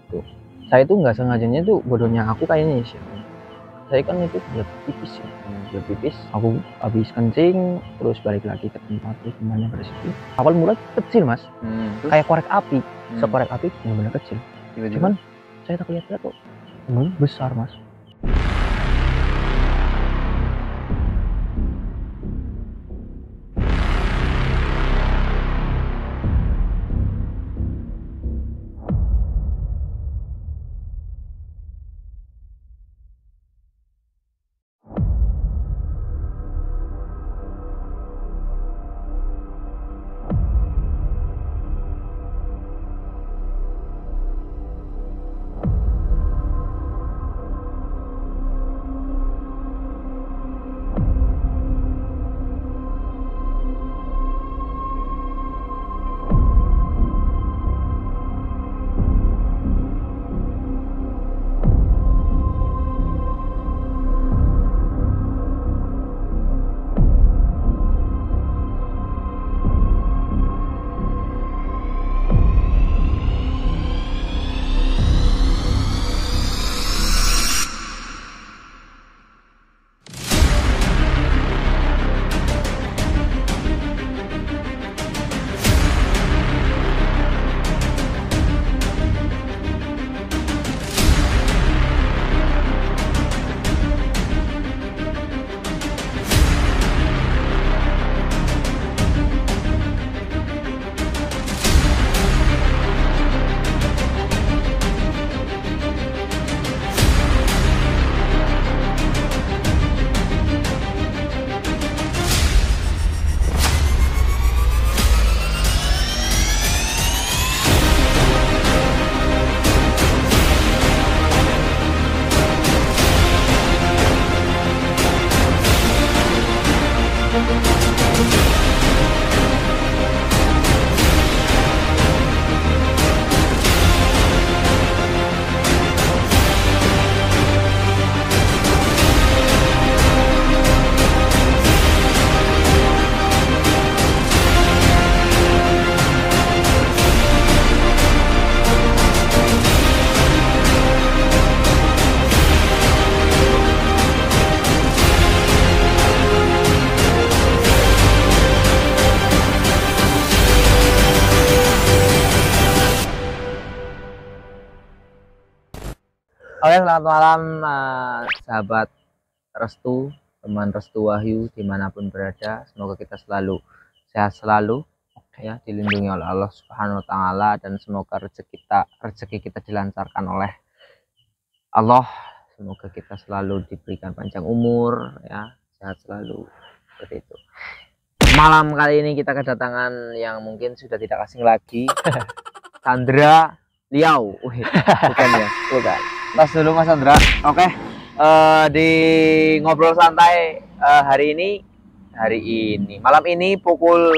gitu. Saya tuh nggak sengajanya tuh bodohnya aku kayaknya sih. Saya kan itu buat pipis ya, buat pipis. Aku habis kencing, terus balik lagi ke tempat temannya pada situ. Awal mula kecil mas, kayak korek api, sekorek api benar-benar kecil. Cuman saya tak lihat kok, besar mas. Oke, selamat malam sahabat Restu, teman Restu Wahyu dimanapun berada. Semoga kita selalu sehat selalu, ya, dilindungi oleh Allah Subhanahu Wa Taala, dan semoga rezeki kita dilancarkan oleh Allah. Semoga kita selalu diberikan panjang umur, ya, sehat selalu, seperti itu. Malam kali ini kita kedatangan yang mungkin sudah tidak asing lagi, Sandra Liau. Bukan ya, bukan. Tas dulu Mas Sandra. Oke. Di ngobrol santai hari ini malam ini pukul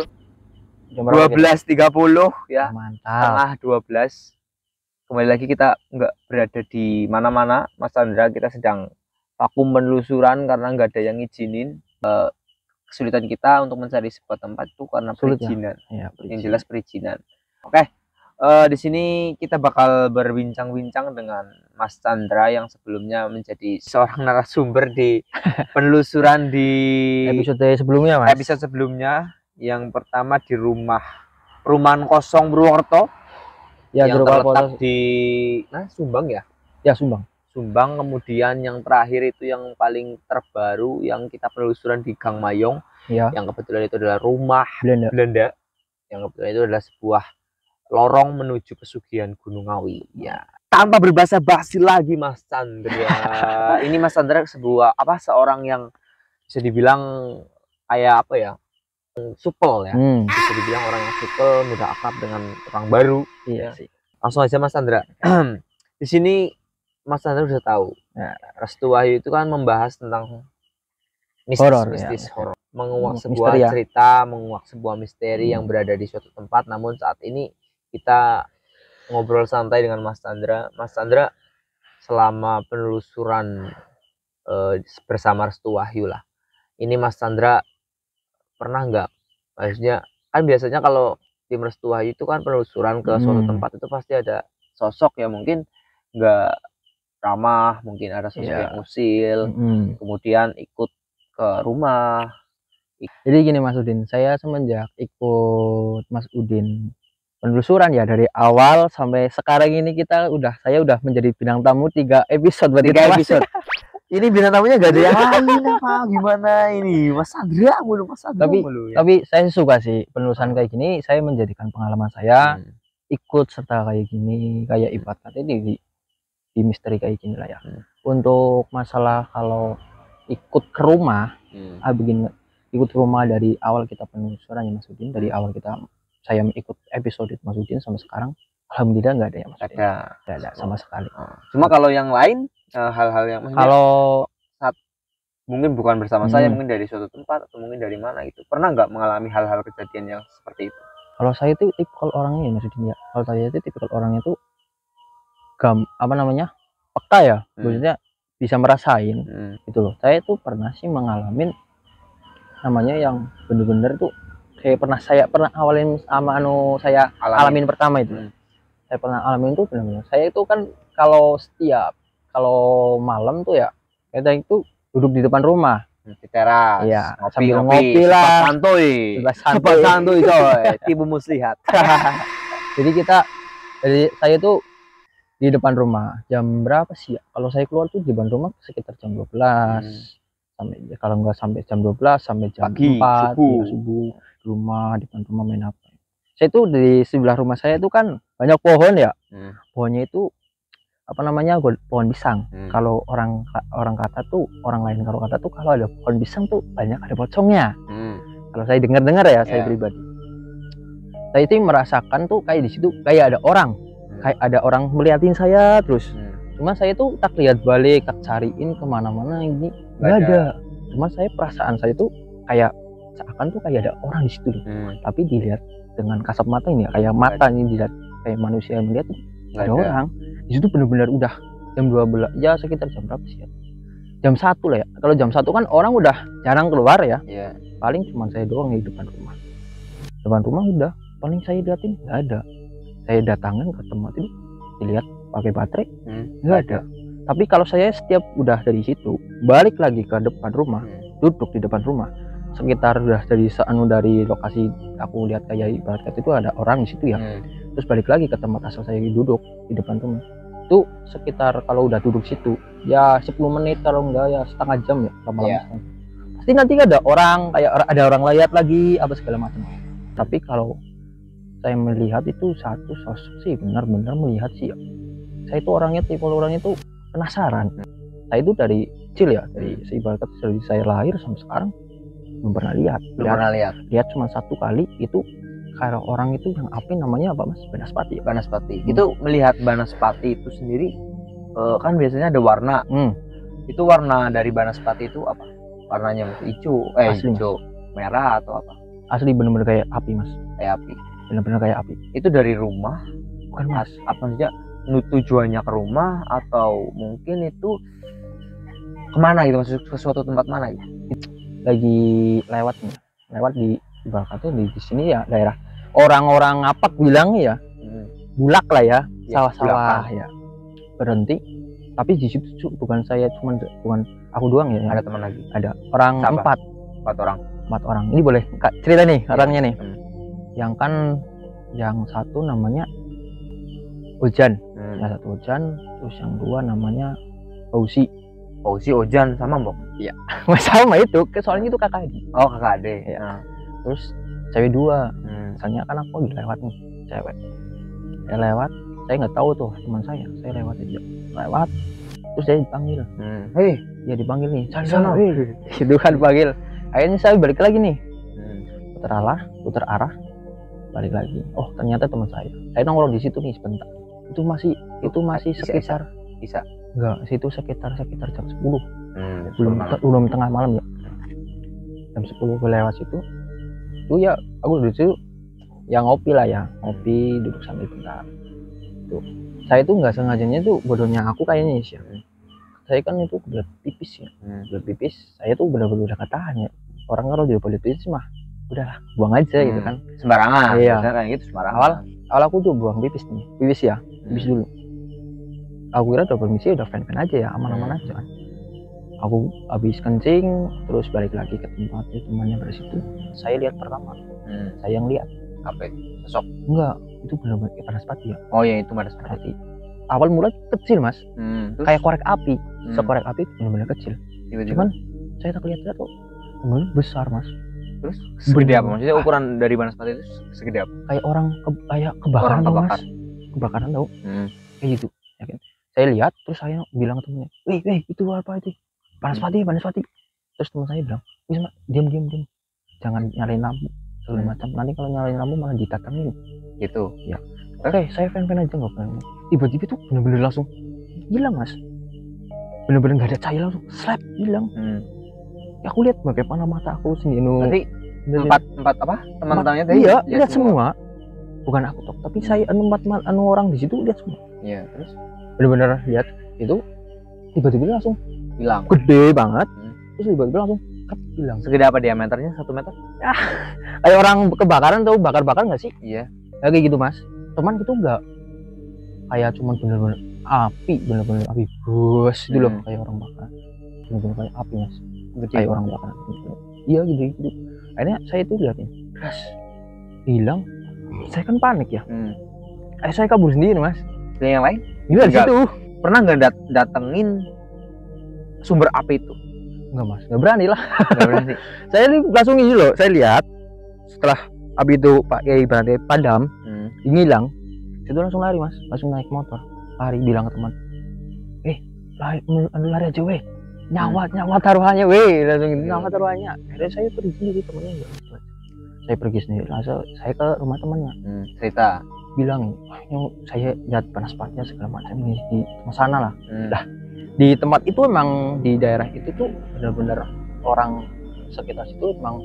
12.30 ya. Mantap. Setengah 12. Kembali lagi kita nggak berada di mana-mana, Mas Sandra. Kita sedang vakum penelusuran karena nggak ada yang ngizinin. Kesulitan kita untuk mencari sebuah tempat itu karena perizinan. Ya, Yang jelas perizinan. Oke. Di sini kita bakal berbincang-bincang dengan Mas Chandra yang sebelumnya menjadi seorang narasumber di penelusuran di episode sebelumnya mas. Episode sebelumnya yang pertama di Perumahan Kosong Purwokerto, ya, yang terletak di Sumbang ya. Ya, Sumbang. Kemudian yang terakhir itu yang paling terbaru yang kita penelusuran di Gang Mayong, ya, yang kebetulan itu adalah rumah Belanda. Yang kebetulan itu adalah sebuah lorong menuju pesugihan Gunung Ngawi. Ya, tanpa berbahasa basi lagi Mas Chandra. Ini Mas Chandra seorang yang bisa dibilang kayak apa ya? Supel ya. Bisa dibilang orang yang supel, mudah akrab dengan orang baru. Iya ya. Langsung aja Mas Chandra. Di sini Mas Chandra sudah tahu. Ya, Restu Wahyu itu kan membahas tentang mistis horor. Menguak sebuah cerita, menguak sebuah misteri yang berada di suatu tempat. Namun saat ini kita ngobrol santai dengan Mas Chandra. Mas Chandra, selama penelusuran bersama Restu Wahyu lah, ini Mas Chandra pernah nggak, maksudnya kan biasanya kalau tim Restu Wahyu itu kan penelusuran ke suatu tempat itu pasti ada sosok ya, mungkin nggak ramah, mungkin ada sosok Iya. yang usil, kemudian ikut ke rumah. Jadi gini Mas Udin, saya semenjak ikut Mas Udin penelusuran ya dari awal sampai sekarang ini saya udah menjadi bintang tamu 3 episode berarti 3 Mas. episode. Ini bintang tamunya gak ada yang lain apa gimana ini? Mas Andrea mulu, Mas Andrea mulu ya. Tapi saya suka sih penelusuran kayak gini, saya menjadikan pengalaman saya ikut serta kayak gini, kayak ibaratnya di misteri kayak gini lah ya. Untuk masalah kalau ikut ke rumah, ikut ke rumah dari awal kita penelusuran ya Mas Udin, dari awal saya ikut episode Mas Udin sampai sekarang, alhamdulillah nggak ada ya Mas Udin. Nggak ada sama sekali. Cuma kalau yang lain hal-hal yang kalau mungkin bukan bersama saya, mungkin dari suatu tempat atau mungkin dari mana gitu, pernah nggak mengalami hal-hal kejadian yang seperti itu? Kalau saya itu tipikal orangnya ya Mas Udin ya. Kalau saya itu tipikal orangnya tuh peka ya, maksudnya bisa merasain gitu loh. Saya tuh pernah sih mengalami namanya yang bener-bener tuh saya pernah awalin sama saya alamin pertama itu. Saya pernah alamin tuh benar-benar. Saya itu kan kalau malam tuh ya kita itu duduk di depan rumah di teras, ya, ngopi lah, santuy coy, tibu muslihat. Jadi saya tuh di depan rumah jam berapa sih ya? Kalau saya keluar tuh di depan rumah sekitar jam 12 sampai kalau nggak sampai jam 12 sampai jam 4 subuh di rumah, di depan rumah main apa. Saya tuh di sebelah rumah saya itu kan banyak pohon ya. Pohonnya itu pohon pisang. Kalau orang kata tuh, orang lain kalau kata tuh kalau ada pohon pisang tuh banyak ada pocongnya. Kalau saya dengar ya, saya pribadi. Saya itu merasakan tuh kayak di situ kayak ada orang. Kayak ada orang melihatin saya terus. Cuma saya tuh tak lihat balik, tak cariin kemana-mana ini nggak ada. Cuma perasaan saya tuh kayak seakan tuh kayak ada orang di situ. Tapi dilihat dengan kasat mata ini ya, kayak mata ini dilihat kayak manusia yang melihat ada orang. Di situ benar-benar udah jam 12 ya, sekitar jam berapa sih ya? Jam 1 lah ya. Kalau jam 1 kan orang udah jarang keluar ya. Paling cuma saya doang di depan rumah. Depan rumah udah paling saya liatin nggak ada. Saya datangin ke tempat itu, dilihat pakai baterai nggak ada. Tapi kalau saya setiap udah dari situ balik lagi ke depan rumah, duduk di depan rumah, sekitar udah dari lokasi aku lihat kayak ibarat itu ada orang di situ ya. Terus balik lagi ke tempat asal saya duduk di depan rumah. Itu sekitar kalau udah duduk situ ya 10 menit, kalau enggak ya setengah jam ya lama-lama. Pasti nanti ada orang, kayak ada orang lihat lagi apa segala macam. Tapi kalau saya melihat itu satu sosok sih benar-benar melihat sih ya. Saya itu tipe orangnya itu penasaran. Saya itu dari kecil ya, dari saya lahir sampai sekarang belum pernah lihat. Lihat cuma satu kali itu kayak orang itu yang namanya apa Mas? Banaspati. Itu melihat banaspati itu sendiri kan biasanya ada warna. Itu warna dari banaspati itu apa? Warnanya hijau, hijau, merah atau apa? Asli bener-bener kayak api Mas. Kayak api. Bener-bener kayak api. Itu dari rumah? Bukan Mas. Apa saja? Tujuannya ke rumah atau mungkin itu kemana gitu? Maksudnya ke suatu tempat mana gitu? Lagi lewat di ibaratnya di sini ya daerah orang-orang ngapak bilang ya, bulak lah ya, sawah-sawah ya. Berhenti, tapi di situ bukan aku doang ya. Ada teman lagi. Ada orang empat orang. Ini boleh cerita nih orangnya nih. Yang satu namanya Ojan, yang satu Ojan, terus yang dua namanya Fauzi, Ojan sama Mbok. Iya. Sama itu, soalnya itu kakak adik. Oh, kakak adik. Ya. Terus cewek dua. Misalnya kan aku lagi lewat nih, cewek. Saya lewat, saya nggak tahu tuh teman saya lewat aja. Lewat, terus saya dipanggil. Hei, dia dipanggil nih. Sana. Itu kan dipanggil. Akhirnya saya balik lagi nih. Putar arah, balik lagi. Oh, ternyata teman saya. Saya nongkrong di situ nih sebentar. Itu masih sekitar bisa. Enggak, situ sekitar jam 10. Belum tengah malam ya. Jam 10 lewat situ. Itu ya aku duduk situ yang ngopi lah ya. Ngopi, duduk sambil bentar. Tuh. Saya itu nggak sengajanya tuh bodohnya aku kayaknya sih. Saya kan itu berat pipis ya. Berat pipis. Saya tuh benar-benar udah ketahan ya. Orang kalau dia berat pipis mah udahlah, buang aja gitu kan. Sembarangan. Iya. Kayak gitu sembarangan. Awal aku tuh buang pipis ya. Pipis dulu. Aku kira udah permisi, udah fan aja ya, aman-aman aja kan. Aku habis kencing terus balik lagi ke tempat itu, temannya dari situ. Saya lihat pertama, saya yang lihat. Apa itu? Sosok? Enggak, itu benar-benar kayak Banaspati ya. Oh ya, itu Banaspati. Berarti awal mulai kecil mas, Terus? kayak korek api, sekorek api benar-benar kecil. Tiba-tiba? Cuman saya tak lihat tuh benar besar mas. Terus segede apa? Maksudnya ukuran dari Banaspati itu segede apa? Kayak orang kayak kebakaran Orang tau kebakar. mas, kebakaran tau, kayak gitu. Ya kan? Saya lihat terus saya bilang ke temennya, weh itu apa itu? Banaspati. Terus teman saya bilang, bisa diam, jangan nyalain lampu segala macam. Nanti kalau nyalain lampu malah ditatangin. Gitu. Ya. Oke, saya fan aja nggak fan. Tiba-tiba tuh bener-bener langsung hilang mas. Bener-bener nggak ada cahaya, langsung slap hilang. Ya, aku lihat bagaimana mata aku sendiri. Berarti empat apa? Teman-temannya tadi? Iya, lihat semua. Bukan aku toh, tapi saya empat orang di situ lihat semua. Iya, terus bener-bener lihat itu tiba-tiba langsung hilang. Gede banget. Terus tiba-tiba langsung hilang. Segede apa diameternya? 1 meter? Kayak orang kebakaran tuh, bakar nggak sih? Iya. Kayak gitu mas. Cuman itu nggak kayak cuman bener-bener api, bus itu loh, kayak orang bakar. Bener-bener kayak api mas. Kayak orang bakar. Iya gitu. Akhirnya saya tuh lihatnya, hilang. Saya kan panik ya. Saya kabur sendiri mas. Yang lain? Iya di situ. Pernah nggak datengin sumber api itu? Enggak mas, nggak berani lah. Nggak berani. Saya langsung ini loh, saya lihat setelah api itu Pak Kiai berarti padam, hilang, itu langsung lari mas, langsung naik motor, lari bilang ke teman, lari aja weh, nyawa taruhannya weh, langsung gitu, nyawa taruhannya. Akhirnya saya pergi sendiri, temannya enggak. Saya pergi sendiri, langsung saya ke rumah temannya, cerita, bilang, saya lihat Banaspatinya segala macam di sana lah. Lah di tempat itu emang di daerah itu tuh benar-benar orang sekitar situ emang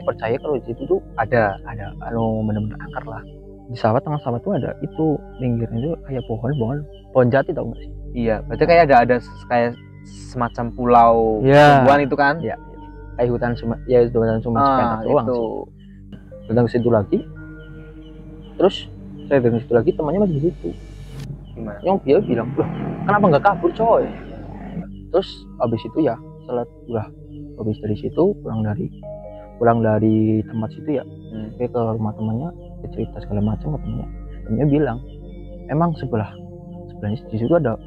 percaya kalau di situ tuh ada benar-benar angker lah. Di tengah sawah tuh ada itu, pinggirnya itu kayak pohon jati, tau nggak sih? Iya, berarti kayak ada kayak semacam pulau tumbuhan itu kan? Iya, kayak hutan cuma sepentak doang itu. Sih. Datang ke situ lagi, terus saya datang ke situ lagi, temannya masih di situ. Gimana? Yang dia bilang, loh kenapa nggak kabur coy? Terus abis itu ya, setelah udah habis dari situ pulang dari tempat situ ya, ke rumah temannya, cerita segala macam ke temannya bilang, emang sebelahnya di situ ada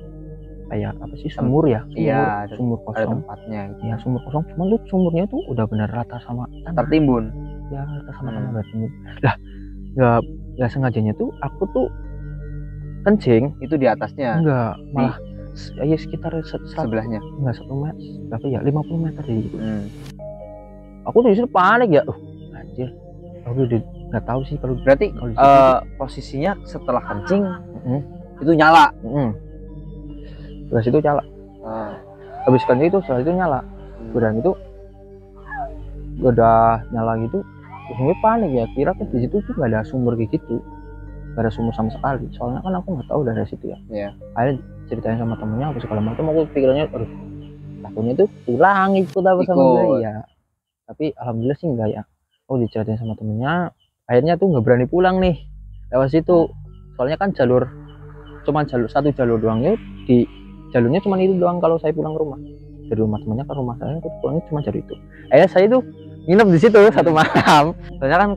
kayak apa sih, sumur ya? Iya, sumur kosong. Ada tempatnya. Iya, sumur kosong. Cuman tuh sumurnya tuh udah benar rata sama tanah. Tertimbun. Ya, rata sama tanah udah timbun. Lah, nggak sengajanya tuh aku tuh kencing itu di atasnya. Enggak, malah ya sekitar sebelahnya. Enggak 1 meter, tapi ya 50 meter gitu. Aku tuh justru panik ya. Anjir. Aku udah nggak tahu sih kalau berarti posisinya setelah kencing itu nyala. Terus itu nyala. Habis kencing itu setelah itu nyala. Dan itu udah nyala gitu. Terus panik ya, kira kan di situ tuh nggak ada sumur kayak gitu. Gak ada sumur sama sekali, soalnya kan aku nggak tahu dari situ ya. Akhirnya ceritain sama temennya apa segala macam, aku pikirannya aduh takutnya tuh pulang ikut apa sama gue ya, tapi alhamdulillah sih enggak ya. Oh, diceritain sama temennya, akhirnya tuh nggak berani pulang nih lewat situ, soalnya kan satu jalur doang ya, di jalurnya cuma itu doang kalau saya pulang ke rumah, dari rumah temennya ke rumah saya, aku pulangnya cuma jalur itu. Akhirnya saya tuh nginep di situ 1 malam. Soalnya kan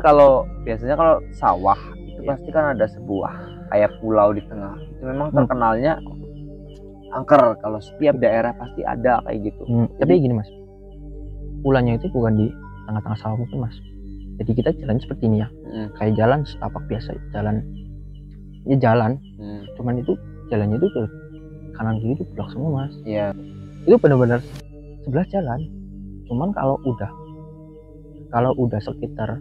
biasanya kalau sawah itu pasti kan ada sebuah kayak pulau di tengah. Itu memang terkenalnya angker. Kalau setiap daerah pasti ada kayak gitu. Tapi gini mas, pulaunya itu bukan di tengah-tengah sawah mungkin mas. Jadi kita jalan seperti ini ya, kayak jalan setapak biasa, jalan. Cuman itu jalannya itu ke kanan kiri itu blok semua mas. Iya. Itu benar-benar sebelah jalan. Cuman kalau udah sekitar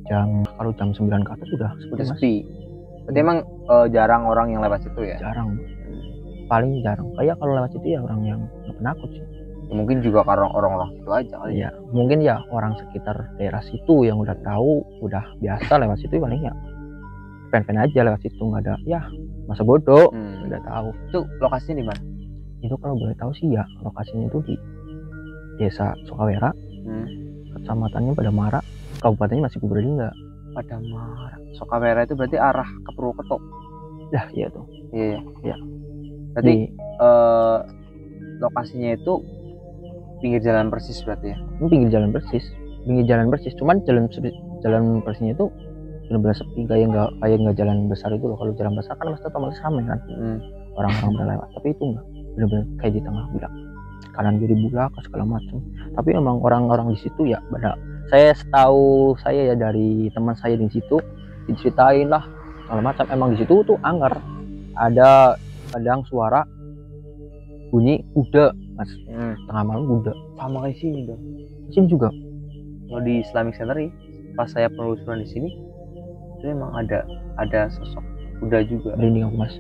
jam 9 ke atas udah sepi. Berarti emang jarang orang yang lewat situ ya? Jarang, paling jarang. Kayak kalau lewat situ ya orang yang nggak penakut sih. Mungkin juga karena orang-orang situ aja kali. Iya, mungkin ya orang sekitar daerah situ yang udah tahu, udah biasa lewat situ paling ya fan aja lewat situ, nggak ada ya masa bodoh, udah tahu. Itu lokasinya di mana? Itu kalau boleh tahu sih ya lokasinya itu di Desa Sukawera, kecamatannya Padamara, kabupatennya masih Purbalingga. Padamara, Sukawera itu berarti arah ke Purwokerto. Iya tuh. Iya. Berarti Di lokasinya itu pinggir jalan persis berarti ya? ini pinggir jalan persis, cuman jalan persisnya itu benar-benar sepi, kayak nggak jalan besar itu loh. Kalau jalan besar kan pasti otomatis ramai kan, orang-orang berlewat, tapi itu enggak, benar-benar kayak di tengah bulak, kanan kiri bulak segala macam. Tapi emang orang-orang di situ ya pada, saya setahu saya ya dari teman saya di situ diceritain lah segala macam, emang di situ tuh angker, ada kadang suara bunyi kuda mas, tengah malam kuda. Sama kayak sini dong. Di sini juga. Kalau di Islamic Center ya, pas saya penelusuran di sini itu emang ada sosok kuda juga. Merinding aku mas.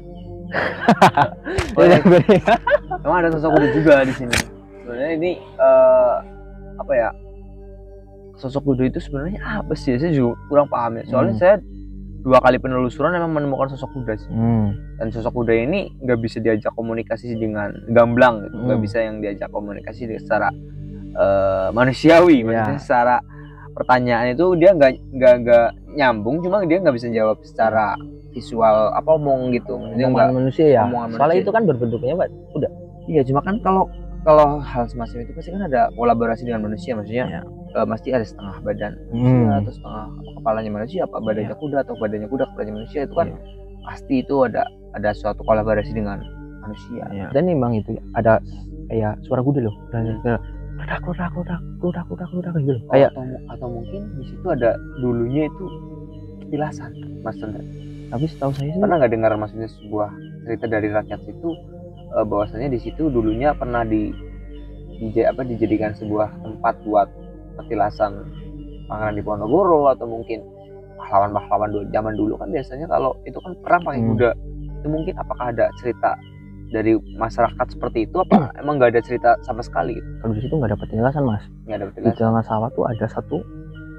Emang ada sosok kuda juga di sini. Sebenarnya ini apa ya, sosok kuda itu sebenarnya apa sih? Saya juga kurang paham ya. Soalnya saya 2 kali penelusuran emang menemukan sosok kuda sih. Dan sosok kuda ini nggak bisa diajak komunikasi dengan gamblang gitu. Nggak bisa yang diajak komunikasi secara manusiawi. Maksudnya secara pertanyaan itu dia nggak nyambung, cuma dia nggak bisa jawab secara visual apa omong gitu. Omongan manusia ya. Soalnya itu kan berbentuknya kuda. Iya, cuma kan kalau hal semacam itu pasti kan ada kolaborasi dengan manusia, maksudnya pasti ada setengah badan manusia atau setengah kepalanya manusia, apa badannya kuda atau badannya kuda kepalanya manusia, itu kan pasti itu ada suatu kolaborasi dengan manusia. Dan memang itu ya, ada kayak suara kuda loh, kuda gitu loh. Kayak atau mungkin di situ ada dulunya itu petilasan, Mas Chandra. Tapi setahu saya sih, pernah nggak dengar maksudnya sebuah cerita dari rakyat itu bahwasanya di situ dulunya pernah dijadikan sebuah tempat buat petilasan makanan di Ponorogo, atau mungkin pahlawan zaman dulu kan biasanya kalau itu kan perang pakai kuda. Itu mungkin apakah ada cerita dari masyarakat seperti itu, apa emang nggak ada cerita sama sekali gitu? Kalau di situ nggak ada petilasan mas. Nggak ada petilasan. Di tengah sawah tuh ada satu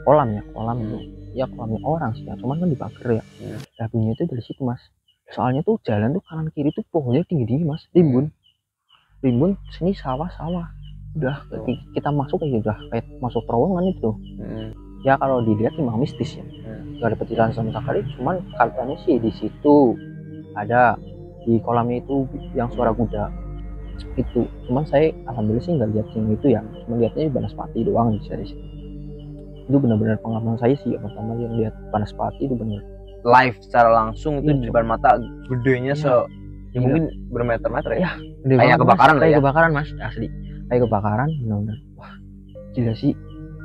kolam itu ya kolamnya orang sih ya, cuman kan dipagar ya. Lagunya itu dari situ mas. Soalnya tuh jalan tuh kanan kiri tuh pohonnya tinggi mas, rimbun sini sawah udah kita masuk kayak udah kayak masuk terowongan itu. Ya kalau dilihat memang mistis ya, nggak ada petilasan sama sekali, cuman katanya sih di situ ada di kolamnya itu yang suara kuda itu. Cuman saya alhamdulillah sih nggak lihat yang itu ya, cuma lihatnya Banaspati doang di sini. Itu benar-benar pengalaman saya sih ya, pertama yang lihat Banaspati itu benar live secara langsung itu di depan mata, gedenya ya mungkin bermeter-meter ya. Kayak kebakaran mas, kayak kebakaran mas, asli kayak kebakaran benar-benar. Wah gila sih,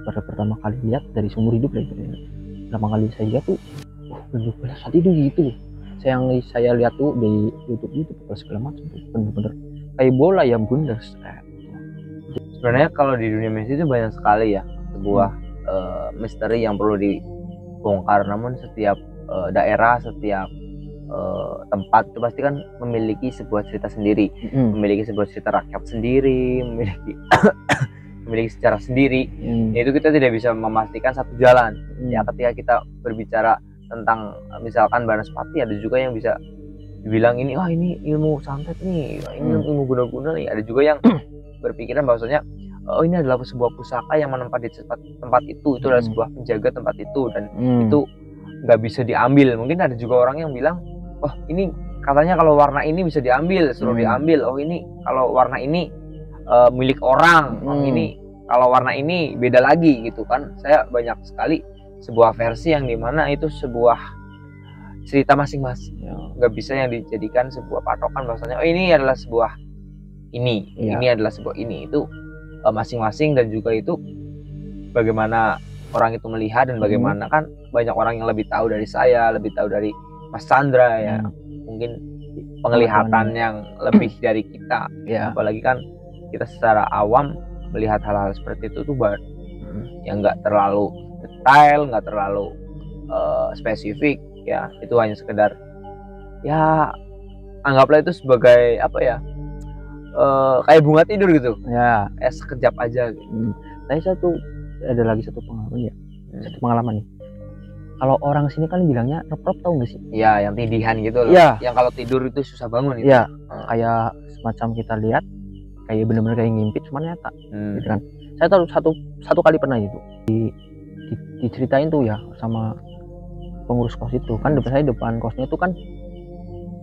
pada pertama kali lihat dari seumur hidup lagi. Pertama kali saya lihat tuh, benar-benar saat itu gitu loh. Saya lihat tuh di YouTube segala macam tuh benar-benar kayak bola ya bundar. Sebenarnya kalau di dunia medis itu banyak sekali ya sebuah misteri yang perlu dibongkar, namun setiap daerah, setiap tempat itu pasti kan memiliki sebuah cerita sendiri, memiliki sebuah cerita rakyat sendiri, memiliki sejarah sendiri. Itu kita tidak bisa memastikan satu jalan. Ya ketika kita berbicara tentang misalkan Banaspati, ada juga yang bisa dibilang ini ini ilmu santet nih, ini ilmu guna-guna nih. Ada juga yang berpikiran bahwasanya ini adalah sebuah pusaka yang menempati tempat itu adalah sebuah penjaga tempat itu, dan itu nggak bisa diambil. Mungkin ada juga orang yang bilang, ini katanya kalau warna ini bisa diambil, suruh diambil. Ini kalau warna ini milik orang, ini kalau warna ini beda lagi gitu kan. Saya banyak sekali sebuah versi yang dimana itu sebuah cerita masing-masing, nggak bisa yang dijadikan sebuah patokan bahwasanya ini adalah sebuah ini adalah sebuah ini. Itu masing-masing, dan juga itu bagaimana orang itu melihat, dan bagaimana kan banyak orang yang lebih tahu dari saya, lebih tahu dari Mas Chandra ya, mungkin penglihatan yang lebih dari kita apalagi kan kita secara awam melihat hal-hal seperti itu tuh yang nggak terlalu detail, nggak terlalu spesifik ya, itu hanya sekedar ya anggaplah itu sebagai apa ya, kayak bunga tidur gitu ya, sekejap aja gitu. Ada lagi satu pengalaman ya, satu pengalaman nih. Kalau orang sini kan bilangnya reprop, tahu nggak sih? Ya, yang tindihan gitu loh. Ya. Yang kalau tidur itu susah bangun gitu. Ya, kayak semacam kita lihat kayak benar-benar kayak ngimpi, cuman nyata. Gitu kan. Saya tahu satu kali pernah itu. Diceritain tuh ya sama pengurus kos itu. Kan depan kosnya itu kan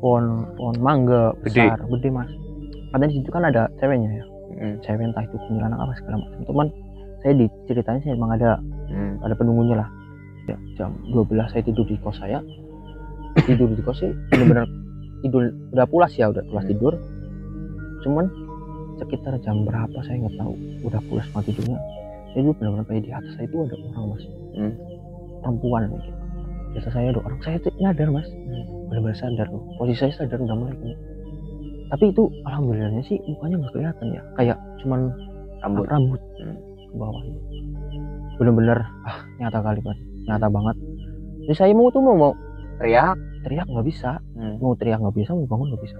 pohon mangga Gede. besar, gede mas. Katanya di situ kan ada ceweknya ya, cewek entah itu kuntilanak apa segala macam. Teman saya diceritanya sih emang ada penunggunya lah. Ya, jam 12 saya tidur di kos saya. Tidur di kos sih benar-benar tidur, udah pulas ya, udah pulas tidur. Cuman sekitar jam berapa saya nggak tahu, udah pulas banget tidurnya. Saya itu benar-benar kayak di atas saya itu ada orang mas, perempuan kayak gitu. Biasa saya ada orang, saya tuh nyadar mas, benar-benar sadar loh. Posisi saya sadar udah mulai gini. Tapi itu alhamdulillahnya sih mukanya nggak kelihatan ya, kayak cuman rambut ke bawah. Bener-bener nyata kali Pak, nyata banget. Jadi saya mau teriak nggak bisa, mau teriak nggak bisa, mau bangun nggak bisa.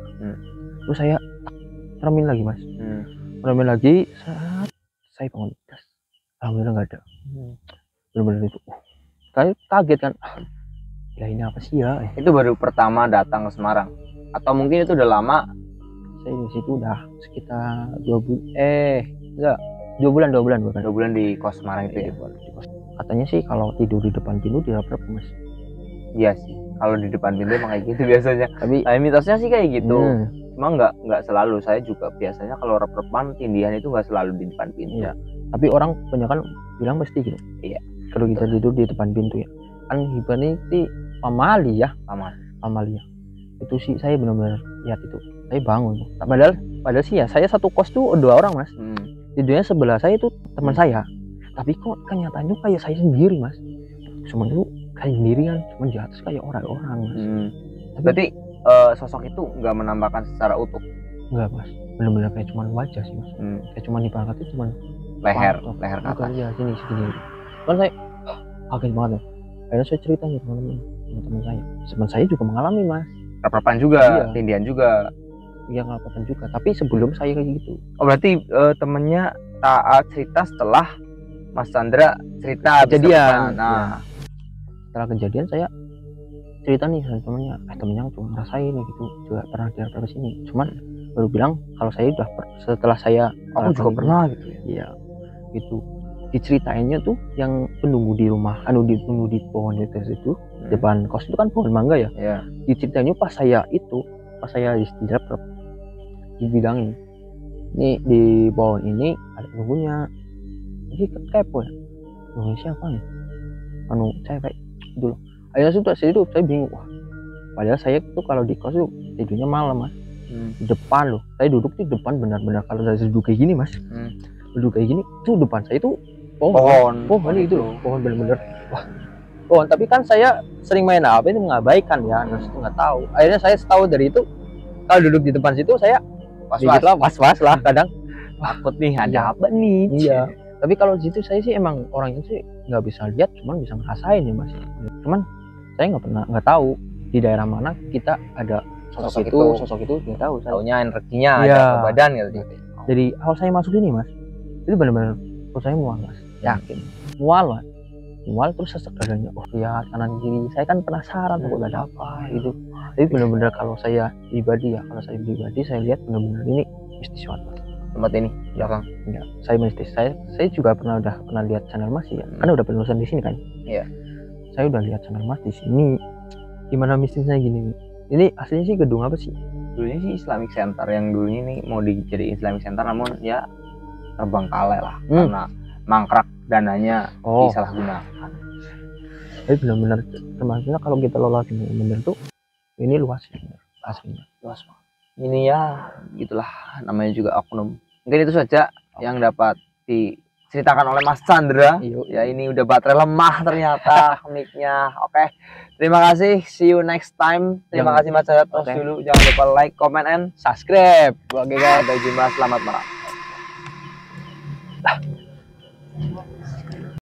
Terus saya remin lagi mas, remin lagi, saat saya bangun, alhamdulillah nggak ada. Bener-bener itu, saya kaget kan, ya ini apa sih ya? Itu baru pertama datang ke Semarang, atau mungkin itu udah lama? Saya di situ udah sekitar 2 bulan bahkan. 2 bulan di kos Semarang itu ya. Katanya sih kalau tidur di depan pintu direp-rep mas. Iya sih, kalau di depan pintu emang kayak gitu biasanya. Tapi mitosnya sih kayak gitu. Cuma nggak selalu. Saya juga biasanya kalau rep-repan tindihan itu nggak selalu di depan pintu. Iya. Tapi orang kebanyakan bilang pasti gitu. Iya. Kalau kita tidur di depan pintu ya. Kan hiberni pamali ya. Pamali ya. Itu sih saya benar-benar lihat itu. Saya bangun. Padahal sih ya saya satu kos tuh 2 orang mas. Tidurnya sebelah saya itu teman saya. Tapi kok kenyataannya kayak saya sendiri mas. Cuman itu kayak sendirian, cuman di atas kayak orang-orang mas. Berarti sosok itu nggak menampakkan secara utuh? Enggak mas, benar-benar kayak cuman wajah sih mas. Kayak cuman dipakai cuman leher ke atas. Iya sini segini. Kan saya kaget banget. Akhirnya saya cerita nih teman saya. Teman saya juga mengalami mas. Rep-repan juga, iya. Tindihan juga. Iya nggak apa-apa juga. Tapi sebelum saya kayak gitu. Oh berarti temennya Taat cerita setelah Mas Chandra cerita kejadian. Nah, setelah kejadian saya cerita nih sama temennya cuma ngerasain gitu, juga pernah di sini. Cuman baru bilang kalau saya udah setelah saya aku juga pernah gitu ya. Iya gitu. Diceritainnya tuh yang penunggu di rumah, penunggu di pohon itu depan kos itu kan pohon mangga ya. Iya. Diceritainnya pas saya istirahat dibilangin ini di pohon ini ada penunggunya. Jadi kepo ya, nungguin siapa nih? Cewek dulu. Akhirnya saya bingung. Wah, padahal saya tuh kalau di kos tuh tidurnya malam mas. Di depan loh. Saya duduk di depan benar-benar kalau saya duduk kayak gini mas. Duduk kayak gini tuh depan saya itu pohon itu loh. Pohon benar-benar. Wah, pohon. Tapi kan saya sering main HP itu mengabaikan ya. Terus nggak tahu. Akhirnya saya tahu dari itu kalau duduk di depan situ saya was-was lah kadang. Takut nih ada apa nih? Iya. Tapi kalau di situ saya sih emang orangnya sih nggak bisa lihat, cuman bisa ngerasain ya mas. Cuman saya nggak tahu di daerah mana kita ada sosok itu nggak tahu. Taunya energinya ada ke badan gitu. Jadi awal saya masuk ini mas, itu benar-benar perut saya mual mas, yakin mual terus sesak dadanya. Oh ya kanan kiri, saya kan penasaran kok ada apa gitu. Jadi benar-benar kalau saya pribadi saya lihat benar-benar ini mistis banget mas. Tempat ini belakang. Ya, saya mistis. Saya juga pernah lihat channel Mas ya. Kan udah penulisan di sini kan? Iya. Saya udah lihat channel Mas di sini. Gimana mistisnya gini? Ini aslinya sih gedung apa sih? Dulunya sih Islamic Center, yang dulunya ini mau dijadiin Islamic Center namun ya terbengkalai lah karena mangkrak dananya disalahgunakan. Tapi benar-benar termasuknya kalau kita lola benar tuh ini luas ya, aslinya luas banget. Ini ya gitulah, namanya juga oknum. Mungkin itu saja yang dapat diceritakan oleh Mas Chandra. Ya ini udah baterai lemah ternyata mic-nya. Oke. Terima kasih, see you next time. Terima kasih Mas Chandra terus dulu. Jangan lupa like, comment, and subscribe. Oke guys, sampai jumpa, selamat malam.